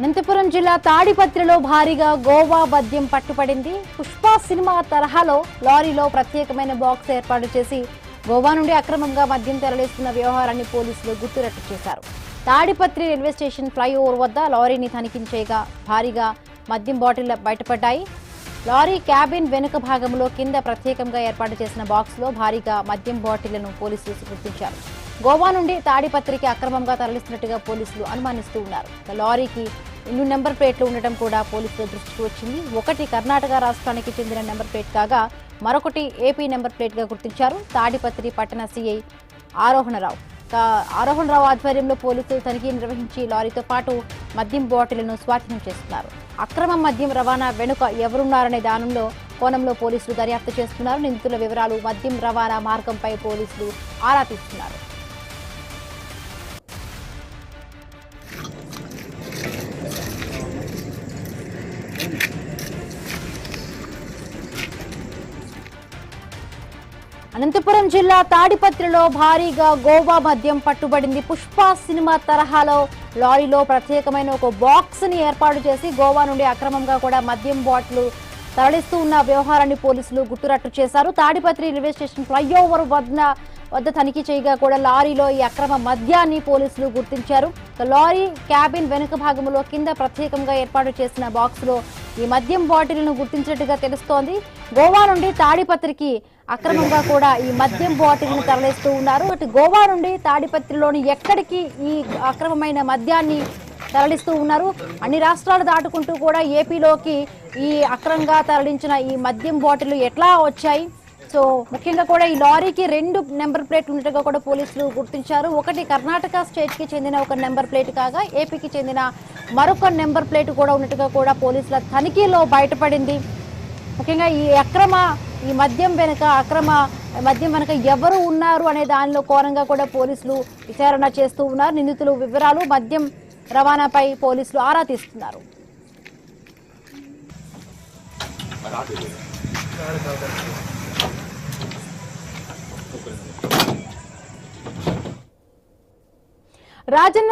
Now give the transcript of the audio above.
అనంతపురం జిల్లా తాడిపత్రిలో భారీగా గోవా మద్యం పట్టుపడింది. పుష్ప సినిమా తరహాలో లారీలో ప్రత్యేకమైన బాక్స్ ఏర్పాటు చేసి గోవా నుండి అక్రమంగా మద్యం తరలిస్తున్న వ్యవహారాన్ని పోలీసులు గుట్టురట్టు చేశారు. తాడిపత్రి రైల్వే స్టేషన్ ఫ్లైఓవర్ వద్ద లారీని తనిఖీ చేయగా భారీగా మద్యం బాటిల్ బయటపడ్డాయి. లారీ క్యాబిన్ వెనుక భాగంలో కింద ప్రత్యేకంగా ఏర్పాటు చేసిన బాక్స్లో భారీగా మద్యం బాటిళ్లను పోలీసులు గుర్తించారు. గోవా నుండి తాడిపత్రికి అక్రమంగా తరలిస్తున్నట్టుగా పోలీసులు అనుమానిస్తూ ఉన్నారు. లారీకి 2 నెంబర్ ప్లేట్లు ఉండటం కూడా పోలీసుల దృష్టికి వచ్చింది. ఒకటి కర్ణాటక రాష్ట్రానికి చెందిన నెంబర్ ప్లేట్ కాగా మరొకటి ఏపీ నెంబర్ ప్లేట్ గా గుర్తించారు. తాడిపత్రి పట్టణ సీఐ ఆరోహణరావు ఆధ్వర్యంలో పోలీసులు తనిఖీ నిర్వహించి లారీతో పాటు మద్యం బాటిళ్లను స్వాధీనం చేస్తున్నారు. అక్రమ మద్యం రవాణా వెనుక ఎవరున్నారనే కోణంలో పోలీసులు దర్యాప్తు చేస్తున్నారు. నిందితుల వివరాలు, మద్యం రవాణా మార్గంపై పోలీసులు ఆరా తీస్తున్నారు. అనంతపురం జిల్లా తాడిపత్రిలో భారీగా గోవా మద్యం పట్టుబడింది. పుష్ప సినిమా తరహాలో లారీలో ప్రత్యేకమైన ఒక బాక్స్ ని ఏర్పాటు చేసి గోవా నుండి అక్రమంగా కూడా మద్యం బాటిల్ తరలిస్తూ ఉన్న వ్యవహారాన్ని పోలీసులు గుట్టురట్టు చేశారు. తాడిపత్రి రైల్వే స్టేషన్ ఫ్లైఓవర్ వద్ద తనిఖీ చేయగా కూడా లారీలో ఈ అక్రమ మద్యాన్ని పోలీసులు గుర్తించారు. లారీ క్యాబిన్ వెనుక భాగంలో కింద ప్రత్యేకంగా ఏర్పాటు చేసిన బాక్స్ లో ఈ మద్యం బాటిల్ను గుర్తించినట్టుగా తెలుస్తోంది. గోవా నుండి తాడిపత్రికి అక్రమంగా కూడా ఈ మద్యం బాటిల్ను తరలిస్తూ ఉన్నారు. అటు గోవా నుండి తాడిపత్రిలోని ఎక్కడికి ఈ అక్రమమైన మద్యాన్ని తరలిస్తూ ఉన్నారు. అన్ని రాష్ట్రాలు దాటుకుంటూ కూడా ఏపీలోకి ఈ అక్రమంగా తరలించిన ఈ మద్యం బాటిల్ ఎట్లా వచ్చాయి? సో ముఖ్యంగా కూడా ఈ లారీకి 2 నెంబర్ ప్లేట్లు ఉన్నట్టుగా కూడా పోలీసులు గుర్తించారు. ఒకటి కర్ణాటక స్టేట్ కి చెందిన ఒక నెంబర్ ప్లేట్ కాగా ఏపీకి చెందిన మరొక నెంబర్ ప్లేట్ కూడా ఉన్నట్టుగా కూడా పోలీసుల తనిఖీలో బయటపడింది. ముఖ్యంగా ఈ మద్యం వెనుక ఎవరు ఉన్నారు అనే దానిలో కోణంగా కూడా పోలీసులు విచారణ చేస్తూ ఉన్నారు. నిందితుల వివరాలు, మద్యం రవాణాపై పోలీసులు ఆరా తీస్తున్నారు. రాజన్న